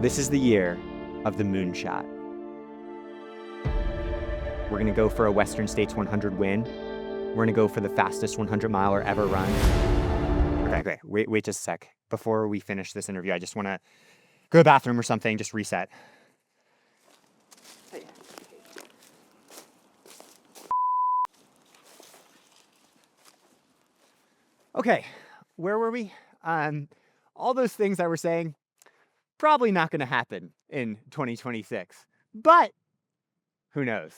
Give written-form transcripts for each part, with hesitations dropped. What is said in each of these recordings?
This is the year of the moonshot. We're going to go for a Western States 100 win. We're going to go for the fastest 100 miler ever run. Okay, wait just a sec. Before we finish this interview, I just want to go to the bathroom or something, just reset. Okay, where were we? All those things I was saying, probably not going to happen in 2026, but who knows?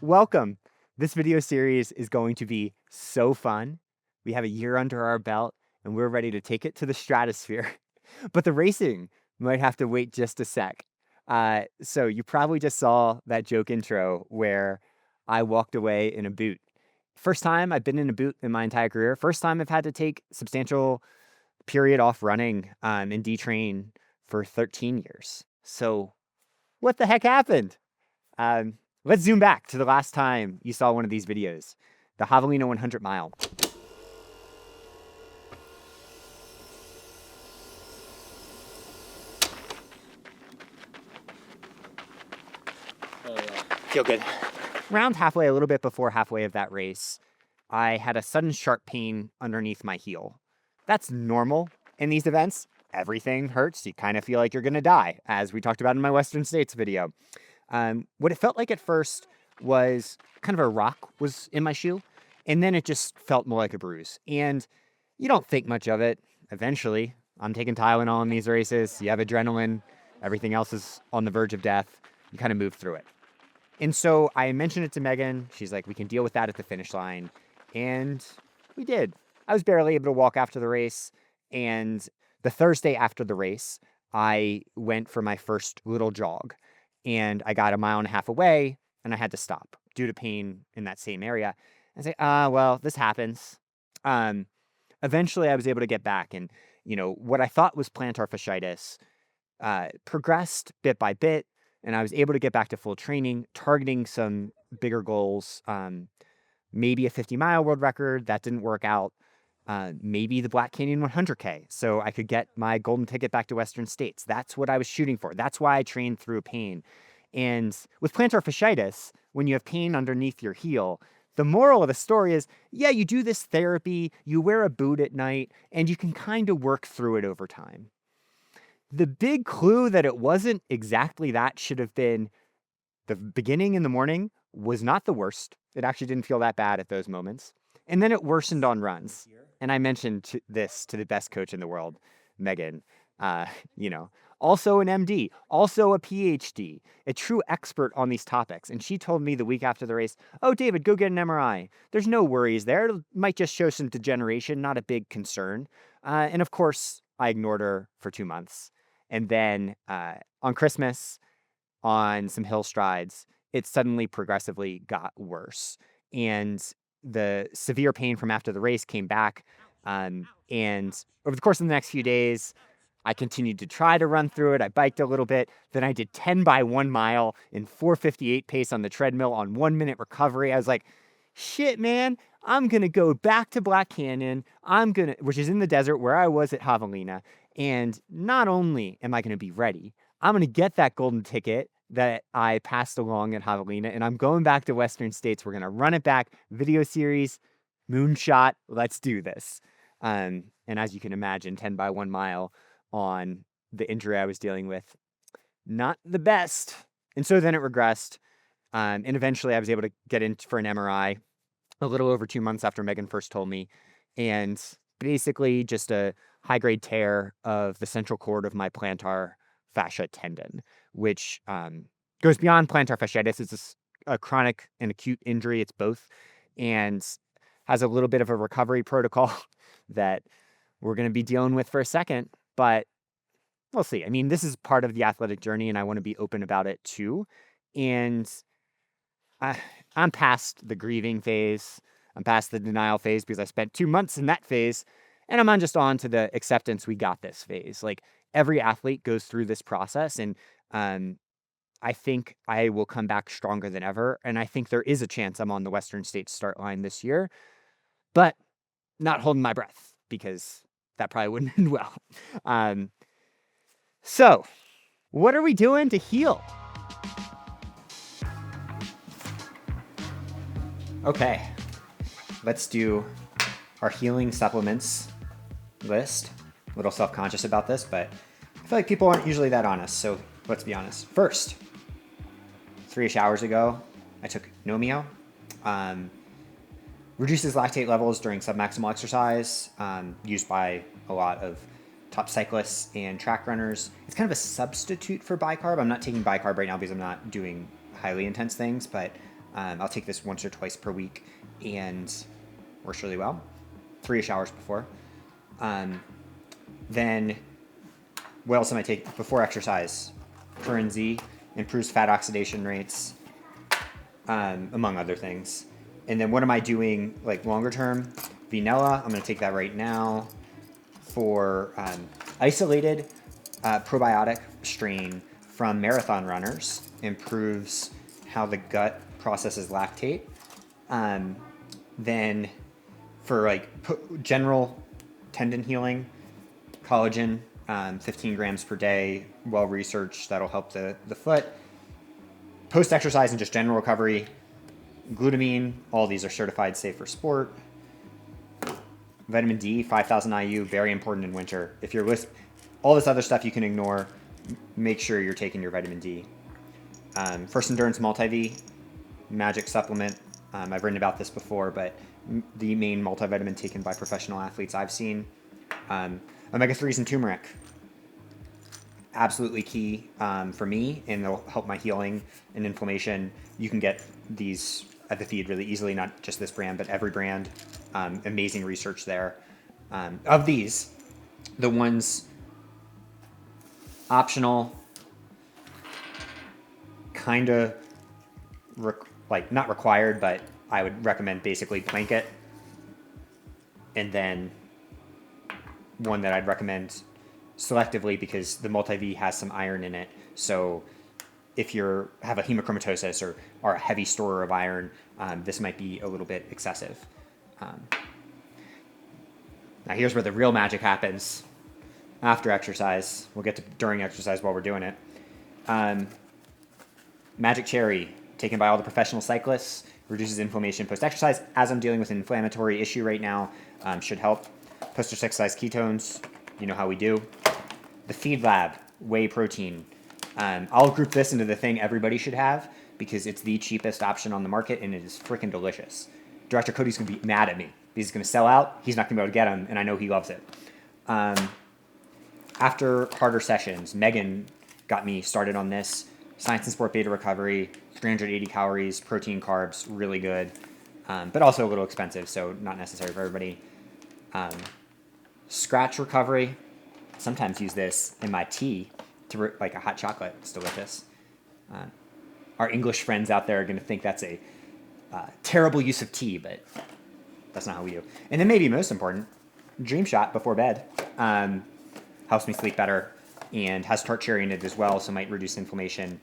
Welcome. This video series is going to be so fun. We have a year under our belt and we're ready to take it to the stratosphere. But the racing might have to wait just a sec. So you probably just saw that joke intro where I walked away in a boot. First time I've been in a boot in my entire career. First time I've had to take substantial period off running and detrain for 13 years. So what the heck happened? Let's zoom back to the last time you saw one of these videos, the Javelina 100 mile. Feel good. Around halfway, a little bit before halfway of that race, I had a sudden sharp pain underneath my heel. That's normal in these events. Everything hurts. You kind of feel like you're going to die, as we talked about in my Western States video. What it felt like at first was kind of a rock was in my shoe, and then it just felt more like a bruise. And you don't think much of it. Eventually, I'm taking Tylenol in these races. You have adrenaline. Everything else is on the verge of death. You kind of move through it. And so I mentioned it to Megan. She's like, we can deal with that at the finish line. And we did. I was barely able to walk after the race. And the Thursday after the race, I went for my first little jog. And I got a mile and a half away, and I had to stop due to pain in that same area. I say, well, this happens. Eventually, I was able to get back, and what I thought was plantar fasciitis progressed bit by bit, and I was able to get back to full training, targeting some bigger goals. Maybe a 50-mile world record that didn't work out. Maybe the Black Canyon 100K, so I could get my golden ticket back to Western States. That's what I was shooting for. That's why I trained through pain. And with plantar fasciitis, when you have pain underneath your heel, the moral of the story is, yeah, you do this therapy, you wear a boot at night, and you can kind of work through it over time. The big clue that it wasn't exactly that should have been the beginning in the morning was not the worst. It actually didn't feel that bad at those moments. And then it worsened on runs. And I mentioned this to the best coach in the world, Megan, also an MD, also a PhD, a true expert on these topics. And she told me the week after the race, oh, David, go get an MRI. There's no worries there. It might just show some degeneration, not a big concern. And of course, I ignored her for 2 months. And then on Christmas, on some hill strides, it suddenly progressively got worse. And the severe pain from after the race came back. And over the course of the next few days, I continued to try to run through it. I biked a little bit. Then I did 10 by 1 mile in 4:58 pace on the treadmill on 1 minute recovery. I was like, shit, man, I'm going to go back to Black Canyon. Which is in the desert where I was at Javelina. And not only am I going to be ready, I'm going to get that golden ticket that I passed along at Javelina, and I'm going back to Western States. We're going to run it back. Video series, moonshot. Let's do this. And as you can imagine, 10 by 1 mile on the injury I was dealing with, not the best. And so then it regressed. And eventually I was able to get in for an MRI a little over 2 months after Megan first told me. And basically just a high-grade tear of the central cord of my plantar fascia tendon, which goes beyond plantar fasciitis. It's a chronic and acute injury. It's both, and has a little bit of a recovery protocol that we're going to be dealing with for a second, but we'll see. I mean, this is part of the athletic journey, and I want to be open about it too. And I'm past the grieving phase. I'm past the denial phase because I spent 2 months in that phase. And I'm just on to the acceptance, we got this phase. Like every athlete goes through this process, and I think I will come back stronger than ever. And I think there is a chance I'm on the Western States start line this year, but not holding my breath because that probably wouldn't end well. So what are we doing to heal? Okay, let's do our healing supplements list. A little self-conscious about this, but I feel like people aren't usually that honest, so let's be honest. First, 3-ish hours ago, I took Nomeo. Reduces lactate levels during submaximal exercise, used by a lot of top cyclists and track runners. It's kind of a substitute for bicarb. I'm not taking bicarb right now because I'm not doing highly intense things, but I'll take this once or twice per week and works really well. 3-ish hours before. Then what else am I taking before exercise? Curran Z improves fat oxidation rates, among other things. And then what am I doing like longer term? Vanilla, I'm going to take that right now for isolated probiotic strain from marathon runners. Improves how the gut processes lactate. Then for like general tendon healing, collagen, 15 grams per day, well researched, that'll help the foot. Post exercise and just general recovery, glutamine, all these are certified safe for sport. Vitamin D, 5,000 IU, very important in winter. If you're with all this other stuff you can ignore, make sure you're taking your vitamin D. First Endurance Multi-V, magic supplement. I've written about this before, but the main multivitamin taken by professional athletes I've seen. Omega-3s and turmeric, absolutely key for me, and they'll help my healing and inflammation. You can get these at the feed really easily, not just this brand, but every brand. Amazing research there. Of these, the ones optional, kind of like not required, but I would recommend basically blanket. And then one that I'd recommend selectively because the Multi-V has some iron in it. So if you have a hemochromatosis or are a heavy storer of iron, this might be a little bit excessive. Now here's where the real magic happens after exercise. We'll get to during exercise while we're doing it. Magic Cherry, taken by all the professional cyclists, reduces inflammation post-exercise. As I'm dealing with an inflammatory issue right now, should help. Post-exercise ketones, you know how we do. The Feed Lab, whey protein. I'll group this into the thing everybody should have because it's the cheapest option on the market and it is freaking delicious. Director Cody's going to be mad at me. He's going to sell out. He's not going to be able to get them, and I know he loves it. After harder sessions, Megan got me started on this. Science and Sport Beta Recovery, 380 calories, protein, carbs, really good, but also a little expensive, so not necessary for everybody. Scratch Recovery, sometimes use this in my tea to like a hot chocolate. It's delicious. Our English friends out there are going to think that's a terrible use of tea, but that's not how we do. And then maybe most important, Dream Shot before bed. Helps me sleep better and has tart cherry in it as well, so might reduce inflammation.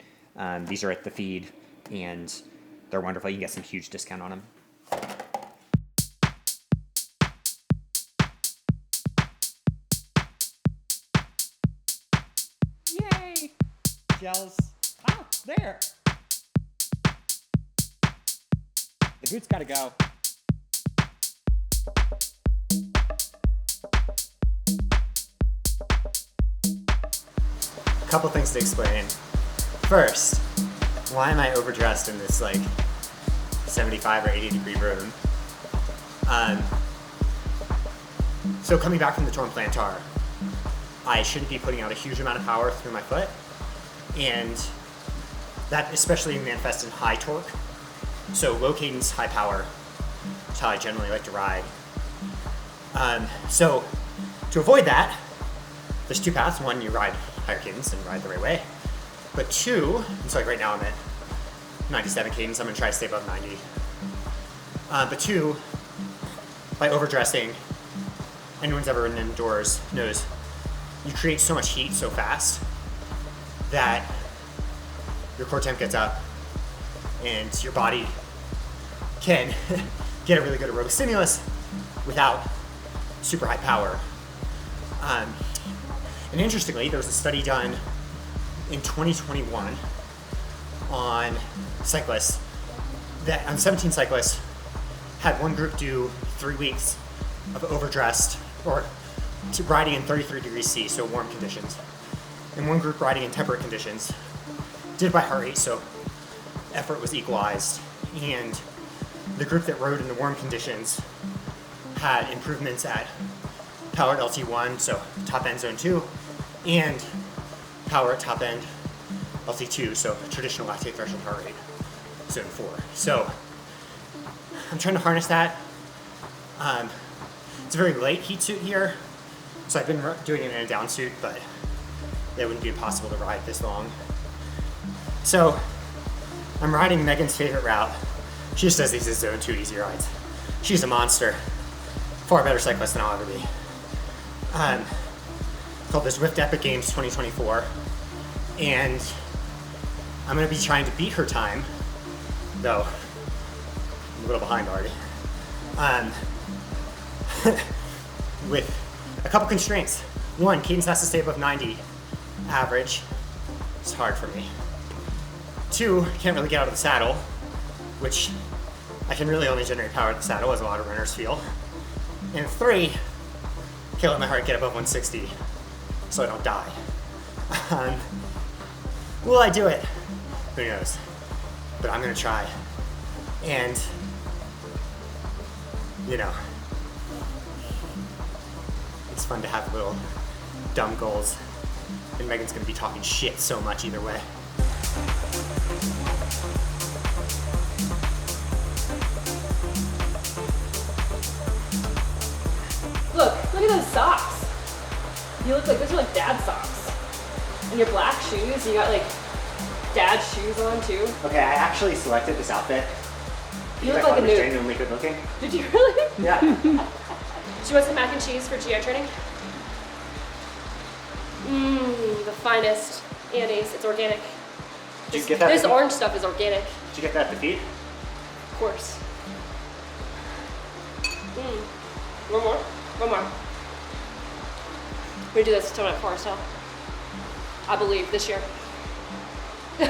These are at the feed, and they're wonderful. You can get some huge discount on them. Yay! Gels. Ah, there. The boot's got to go. A couple things to explain. First, why am I overdressed in this like 75 or 80 degree room? So coming back from the torn plantar, I shouldn't be putting out a huge amount of power through my foot, and that especially manifests in high torque. So low cadence, high power is how I generally like to ride. So to avoid that, there's two paths. One, you ride higher cadence and ride the right way. But two, so like right now I'm at 97 cadence, I'm gonna try to stay above 90. But two, by overdressing, anyone's ever been indoors knows, you create so much heat so fast that your core temp gets up and your body can get a really good aerobic stimulus without super high power. And interestingly, there was a study done in 2021 on cyclists, that on 17 cyclists, had one group do 3 weeks of overdressed or riding in 33 degrees C, so warm conditions, and one group riding in temperate conditions. Did by heart rate, so effort was equalized, and the group that rode in the warm conditions had improvements at power at LT1, so top end zone 2, and power at top end LT2, so traditional lactate threshold heart rate, zone 4. So I'm trying to harness that. It's a very light heat suit here, so I've been doing it in a down suit, but it wouldn't be impossible to ride this long. So I'm riding Megan's favorite route. She just does these as zone 2 easy rides. She's a monster. Far better cyclist than I'll ever be. Called the Zwift Epic Games 2024. And I'm gonna be trying to beat her time, though I'm a little behind already. With a couple constraints. One, cadence has to stay above 90 average. It's hard for me. 2, can't really get out of the saddle, which I can really only generate power at the saddle, as a lot of runners feel. And 3, can't let my heart get above 160 so I don't die. Will I do it? Who knows? But I'm gonna try. And, you know, it's fun to have little dumb goals. And Megan's gonna be talking shit so much either way. Look at those socks. You look like, those are like dad socks. And your black shoes, you got like dad shoes on too. Okay, I actually selected this outfit. You look like a noob. Genuinely good looking. Did you really? Yeah. Do you want some mac and cheese for GI training? The finest Andes. It's organic. Did you get that? This orange stuff is organic. Did you get that at the feed? Of course. One more. We do this till at Forest Hill. I believe this year. Am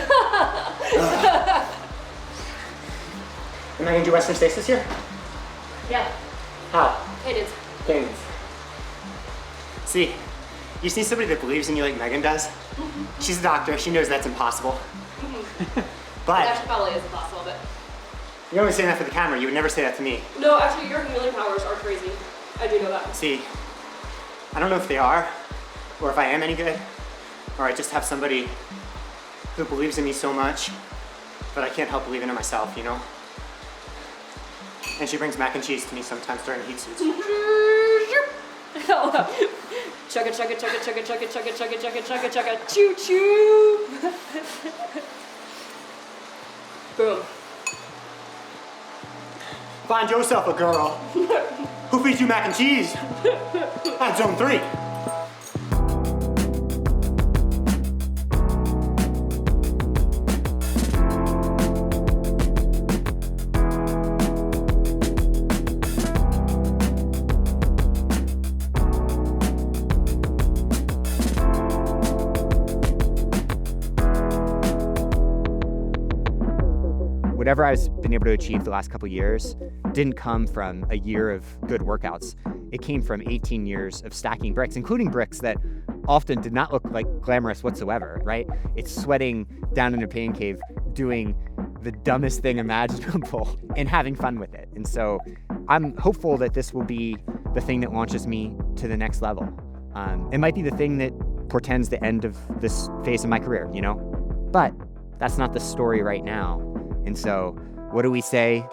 I gonna do Western States this year? Yeah. How? Cadence. Cadence. See, you just need somebody that believes in you like Megan does. She's a doctor, she knows that's impossible. It But actually probably is impossible, but. you're only saying that for the camera, you would never say that to me. No, actually your healing powers are crazy. I do know that. See, I don't know if they are, or if I am any good, or I just have somebody who believes in me so much, but I can't help believing in myself, you know? And she brings mac and cheese to me sometimes during the heat suits. Chugga, chugga, chugga, chugga, chugga, chugga, chugga, chugga, chugga, chugga, choo choo. Boom. Find yourself a girl who feeds you mac and cheese at zone 3. Whatever I've been able to achieve the last couple of years didn't come from a year of good workouts. It came from 18 years of stacking bricks, including bricks that often did not look like glamorous whatsoever, right? It's sweating down in a pain cave, doing the dumbest thing imaginable and having fun with it. And so I'm hopeful that this will be the thing that launches me to the next level. It might be the thing that portends the end of this phase of my career, you know? But that's not the story right now. And so what do we say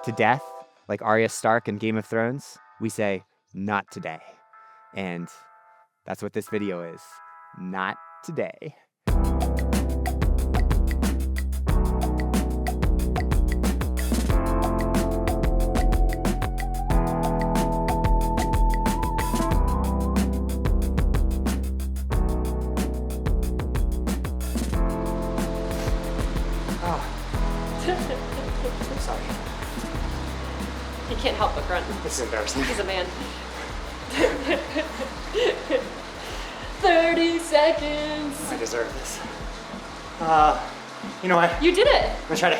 to death? Like Arya Stark in Game of Thrones? We say, not today. And that's what this video is. Not today. front. This is embarrassing. He's a man. 30 seconds. I deserve this. You know what? You did it. I'm gonna try to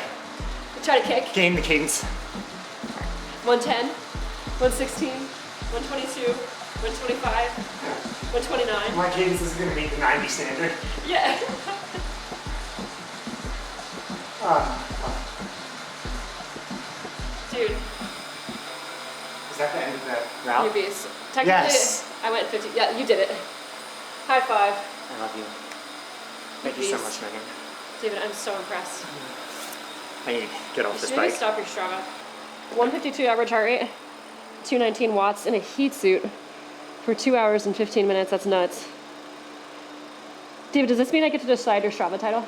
Try to kick. gain the cadence. 110, 116, 122, 125, 129. My cadence is gonna meet the 90 standard. Yeah. Dude, Is that the end of the route? you beast. Technically, Yes. I went 50. Yeah, you did it. High five. I love you. Thank you so Beast. much, Megan. David, I'm so impressed. I need to get off You this should maybe bike. stop your Strava. 152 average heart rate, 219 watts in a heat suit for 2 hours and 15 minutes. That's nuts. David, does this mean I get to decide your Strava title?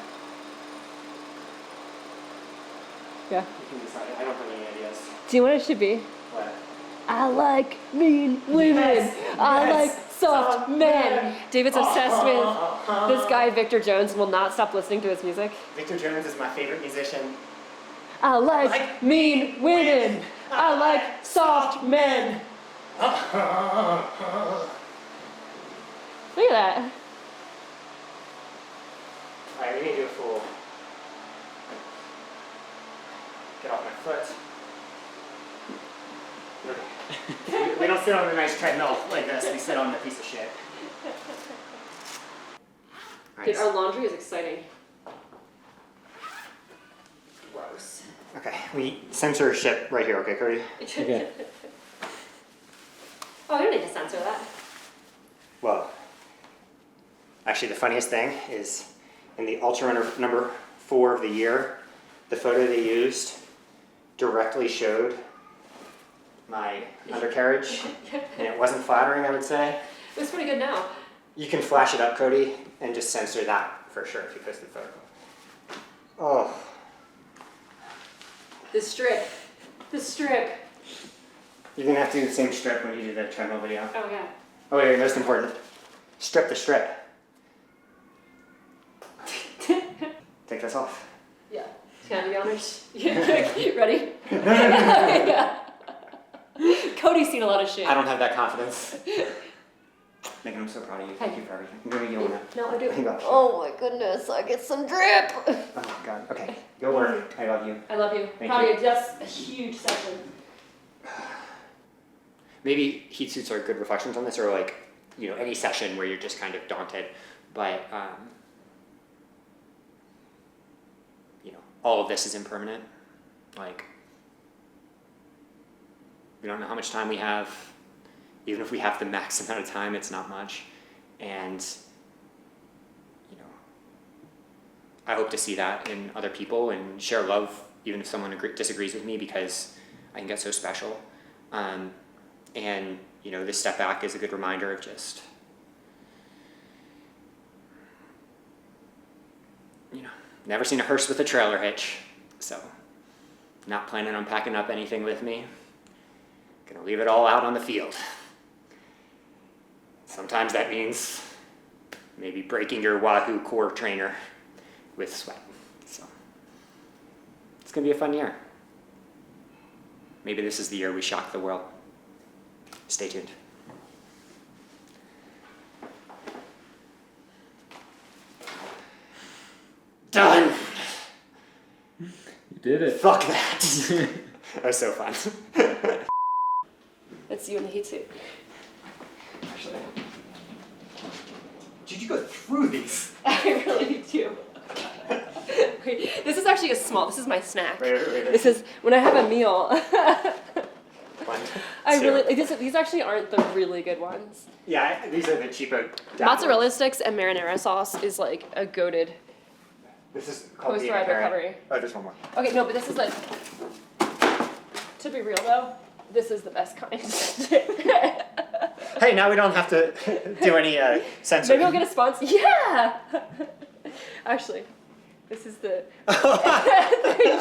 Yeah. You can decide. I don't have any ideas. Do you know what it should be? What? I like mean women. Yes, I yes, like soft men. David's obsessed with this guy, Victor Jones, and will not stop listening to his music. Victor Jones is my favorite musician. I like Like mean women. I like soft men. Look at that. Alright, we need to do a full. Get off my foot. We don't sit on a nice treadmill like this. We sit on a piece of shit. Dude, our laundry is exciting. Gross. Okay, we censorship right here, okay, Cody? Okay. Oh, you don't need to censor that. Well, actually, the funniest thing is in the Ultra Runner number 4 of the year, the photo they used directly showed my undercarriage, and it wasn't flattering, I would say. It was pretty good now. You can flash it up, Cody, and just censor that for sure if you post the photo. Oh, The strip. The strip. you're gonna have to do the same strip when you do the treadmill video. Oh, yeah. Oh wait, most important, strip the strip. Take this off. Yeah. Can I be honest? Ready? Yeah. Cody's seen a lot of shit. I don't have that confidence. Megan, I'm so proud of you. Thank you for everything. I'm gonna go now. No, I do. Hang on. Oh my goodness, I get some drip. Oh God. Okay. Go work. I love you. I love you. Thank Proud you. of you. That's a huge session. Maybe heat suits are good reflections on this, or like, you know, any session where you're just kind of daunted. But you know, all of this is impermanent. Like, we don't know how much time we have. Even if we have the max amount of time, it's not much. And you know, I hope to see that in other people and share love, even if someone disagrees with me, because I can get so special. And you know, this step back is a good reminder of just, you know, never seen a hearse with a trailer hitch, so not planning on packing up anything with me. Gonna leave it all out on the field. Sometimes that means maybe breaking your Wahoo core trainer with sweat. So it's gonna be a fun year. Maybe this is the year we shock the world. Stay tuned. Done! You did it. Fuck that! That was so fun. That's you in the heat suit. Actually, did you go through these? I really do. Wait, this is actually this is my snack. Wait. This is when I have a meal. 1, I 2. really these actually aren't the really good ones. Yeah, these are the cheapo. Mozzarella sticks and marinara sauce is like a goated. This is called Post-ride the apparent- recovery. Oh, there's one more. Okay, no, but this is like, to be real though, this is the best kind. Hey, now we don't have to do any censoring. Maybe I'll get a sponsor. Yeah! Actually, this is the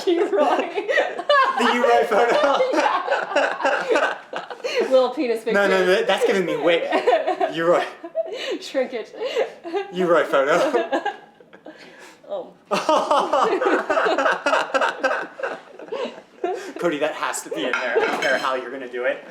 U-Roy. The U-Roy photo. Little penis picture. No, that's giving me weight. U-Roy. Shrinkage. U-Roy photo. Cody, that has to be in there. I don't care how you're gonna do it.